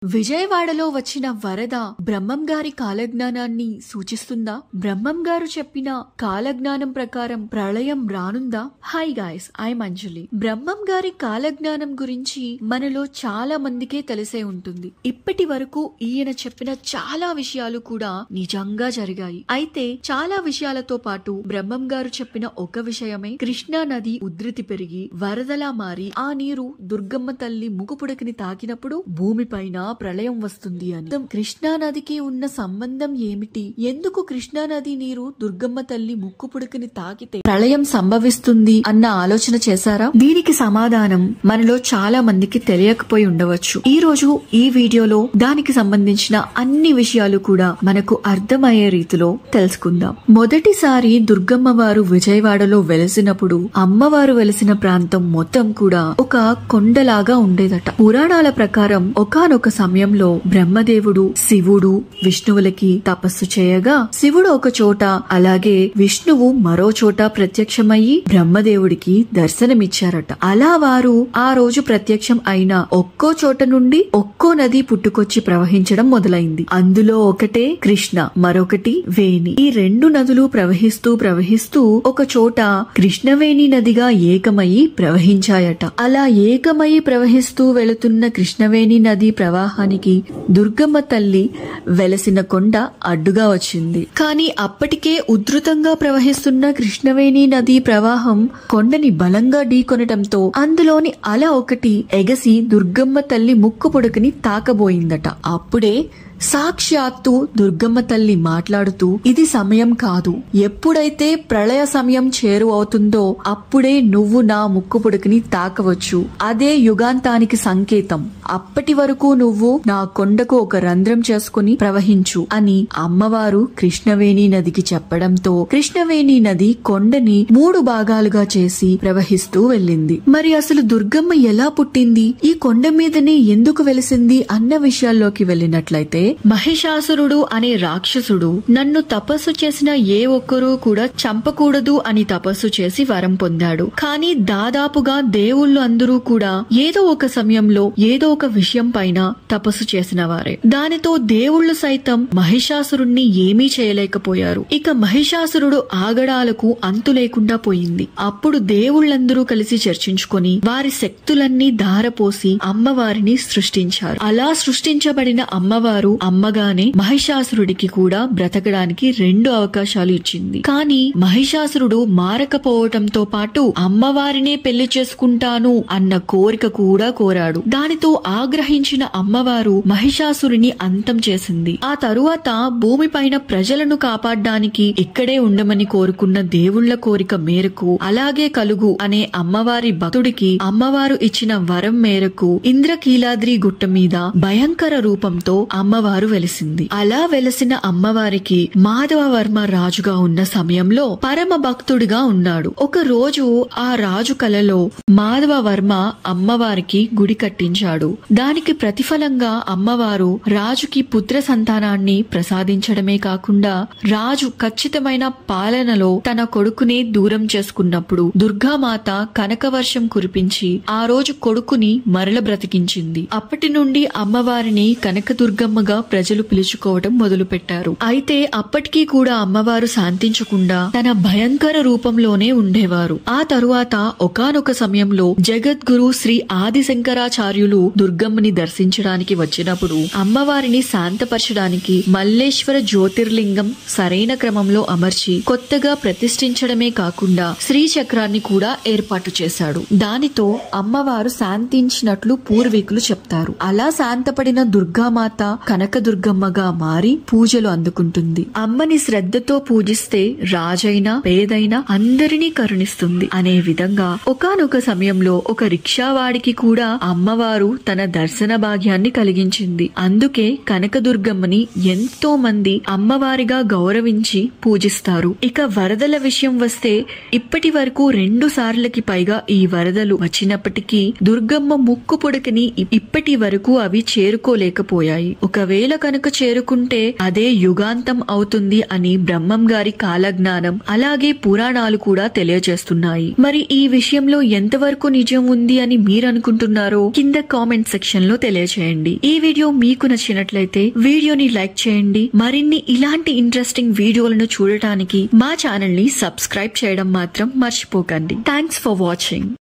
విజయవాడలో వచ్చిన వరద బ్రహ్మం గారి కాలజ్ఞానాన్ని సూచిస్తుందా? బ్రహ్మం గారు చెప్పిన కాలజ్ఞానం ప్రకారం ప్రళయం రానుందా? హాయ్ గాయ్స్, ఐఎమ్ అంజలి. బ్రహ్మం గారి కాలజ్ఞానం గురించి మనలో చాలా మందికే తెలిసే ఉంటుంది. ఇప్పటి వరకు ఈయన చెప్పిన చాలా విషయాలు కూడా నిజంగా జరిగాయి. అయితే చాలా విషయాలతో పాటు బ్రహ్మం గారు చెప్పిన ఒక విషయమే, కృష్ణా నది ఉధృతి పెరిగి వరదలా మారి ఆ నీరు దుర్గమ్మ తల్లి ముక్కుపుడకిని తాకినప్పుడు భూమిపైన ప్రళయం వస్తుంది అని. కృష్ణా నదికి ఉన్న సంబంధం ఏమిటి? ఎందుకు కృష్ణా నది నీరు దుర్గమ్మ తల్లి ముక్కుపుడకిని తాకితే ప్రళయం సంభవిస్తుంది అన్న ఆలోచన చేశారా? దీనికి సమాధానం మనలో చాలా మందికి తెలియకపోయి ఉండవచ్చు. ఈ రోజు ఈ వీడియోలో దానికి సంబంధించిన అన్ని విషయాలు కూడా మనకు అర్థమయ్యే రీతిలో తెలుసుకుందాం. మొదటిసారి దుర్గమ్మ వారు విజయవాడలో వెలిసినప్పుడు అమ్మవారు వెలిసిన ప్రాంతం మొత్తం కూడా ఒక కొండలాగా ఉండేదట. పురాణాల ప్రకారం ఒకానొక సమయంలో బ్రహ్మదేవుడు శివుడు విష్ణువులకి తపస్సు చేయగా శివుడు ఒక చోట అలాగే విష్ణువు మరో చోట ప్రత్యక్షమయ్యి బ్రహ్మదేవుడికి దర్శనమిచ్చారట. అలా వారు ఆ రోజు ప్రత్యక్షం అయిన ఒక్కో చోట నుండి ఒక్కో నది పుట్టుకొచ్చి ప్రవహించడం మొదలైంది. అందులో ఒకటే కృష్ణ, మరొకటి వేణి. ఈ రెండు నదులు ప్రవహిస్తూ ఒక చోట కృష్ణవేణి నదిగా ఏకమయ్యి ప్రవహించాయట. అలా ఏకమయ్యి ప్రవహిస్తూ వెళుతున్న కృష్ణవేణి నది ప్రవాహానికి దుర్గమ్మ తల్లి వెలసిన కొండ అడ్డుగా వచ్చింది. కానీ అప్పటికే ఉధృతంగా ప్రవహిస్తున్న కృష్ణవేణి నది ప్రవాహం కొండని బలంగా ఢీకొనటంతో అందులోని అల ఒకటి ఎగసి దుర్గమ్మ తల్లి ముక్కు పొడకని తాకబోయిందట. అప్పుడే సాక్షాత్తు దుర్గమ్మ తల్లి మాట్లాడుతూ, ఇది సమయం కాదు, ఎప్పుడైతే ప్రళయ సమయం చేరువవుతుందో అప్పుడే నువ్వు నా ముక్కు పుడకని తాకవచ్చు. అదే యుగాంతానికి సంకేతం. అప్పటి వరకు నువ్వు నా కొండకు ఒక రంధ్రం చేసుకుని ప్రవహించు అని అమ్మవారు కృష్ణవేణి నదికి చెప్పడంతో కృష్ణవేణి నది కొండని 3 భాగాలుగా చేసి ప్రవహిస్తూ వెళ్ళింది. మరి అసలు దుర్గమ్మ ఎలా పుట్టింది, ఈ కొండ మీదనే ఎందుకు వెలిసింది అన్న విషయాల్లోకి వెళ్ళినట్లయితే, మహిషాసురుడు అనే రాక్షసుడు నన్ను తపస్సు చేసిన ఏ ఒక్కరూ కూడా చంపకూడదు అని తపస్సు చేసి వరం పొందాడు. కానీ దాదాపుగా దేవుళ్ళు అందరూ కూడా ఏదో ఒక సమయంలో ఏదో ఒక విషయం పైన తపస్సు చేసిన వారే. దానితో దేవుళ్ళు సైతం మహిషాసురుణ్ణి ఏమీ చేయలేకపోయారు. ఇక మహిషాసురుడు ఆగడాలకు అంతు లేకుండా పోయింది. అప్పుడు దేవుళ్ళందరూ కలిసి చర్చించుకొని వారి శక్తులన్నీ ధారపోసి అమ్మవారిని సృష్టించారు. అలా సృష్టించబడిన అమ్మవారు అమ్మగానే మహిషాసురుడికి కూడా బ్రతకడానికి 2 అవకాశాలు ఇచ్చింది. కానీ మహిషాసురుడు మారకపోవటంతో పాటు అమ్మవారినే పెళ్లి చేసుకుంటాను అన్న కోరిక కూడా కోరాడు. దానితో ఆగ్రహించిన అమ్మవారు మహిషాసురుని అంతం చేసింది. ఆ తరువాత భూమిపైన ప్రజలను కాపాడడానికి ఇక్కడే ఉండమని కోరుకున్న దేవుళ్ల కోరిక మేరకు అలాగే కలుగు అనే అమ్మవారి భక్తుడికి అమ్మవారు ఇచ్చిన వరం మేరకు ఇంద్రకీలాద్రి గుట్ట మీద భయంకర రూపంతో అమ్మవారు వెలిసింది. అలా వెలసిన అమ్మవారికి మాధవవర్మ రాజుగా ఉన్న సమయంలో పరమ భక్తుడిగా ఉన్నాడు. ఒక రోజు ఆ రాజు కలలో మాధవవర్మ అమ్మవారికి గుడి కట్టించాడు. దానికి ప్రతిఫలంగా అమ్మవారు రాజుకి పుత్ర సంతానాన్ని ప్రసాదించడమే కాకుండా రాజు ఖచ్చితమైన పాలనలో తన కొడుకునే దూరం చేసుకున్నప్పుడు దుర్గామాత కనకవర్షం కురిపించి ఆ రోజు కొడుకుని మరల బ్రతికించింది. అప్పటి నుండి అమ్మవారిని కనకదుర్గమ్మగా ప్రజలు పిలుచుకోవడం మొదలు పెట్టారు. అయితే అప్పటికీ కూడా అమ్మవారు శాంతించకుండా తన భయంకర రూపంలోనే ఉండేవారు. ఆ తరువాత ఒకానొక సమయంలో జగద్గురు శ్రీ ఆదిశంకరాచార్యులు దుర్గమ్మని దర్శించడానికి వచ్చినప్పుడు అమ్మవారిని శాంతపరచడానికి మల్లేశ్వర జ్యోతిర్లింగం సరైన క్రమంలో అమర్చి కొత్తగా ప్రతిష్ఠించడమే కాకుండా శ్రీచక్రాన్ని కూడా ఏర్పాటు చేశాడు. దానితో అమ్మవారు శాంతించినట్లు పూర్వీకులు చెప్తారు. అలా శాంతపడిన దుర్గామాత కనకదుర్గమ్మగా మారి పూజలు అందుకుంటుంది. అమ్మని శ్రద్ధతో పూజిస్తే రాజైనా పేదైనా అందరినీ కరుణిస్తుంది అనే విధంగా ఒకానొక సమయంలో ఒక రిక్షావాడికి కూడా అమ్మవారు తన దర్శన భాగ్యాన్ని కలిగించింది. అందుకే కనకదుర్గమ్మని ఎంతో మంది అమ్మవారిగా గౌరవించి పూజిస్తారు. ఇక వరదల విషయం వస్తే ఇప్పటి వరకు 2 సార్లకి పైగా ఈ వరదలు వచ్చినప్పటికీ దుర్గమ్మ ముక్కు పొడకని ఇప్పటి వరకు అవి చేరుకోలేకపోయాయి. ఒకవేళ 100,000 కనుక చేరుకుంటే అదే యుగాంతం అవుతుంది అని బ్రహ్మం గారి కాలజ్ఞానం అలాగే పురాణాలు కూడా తెలియజేస్తున్నాయి. మరి ఈ విషయంలో ఎంతవరకు నిజం ఉంది అని మీరు అనుకుంటున్నారో కింద కామెంట్ సెక్షన్ లో తెలియజేయండి. ఈ వీడియో మీకు నచ్చినట్లయితే వీడియోని లైక్ చేయండి. మరిన్ని ఇలాంటి ఇంట్రెస్టింగ్ వీడియోలను చూడటానికి మా ఛానల్ ని సబ్స్క్రైబ్ చేయడం మాత్రం మర్చిపోకండి. Thanks for watching.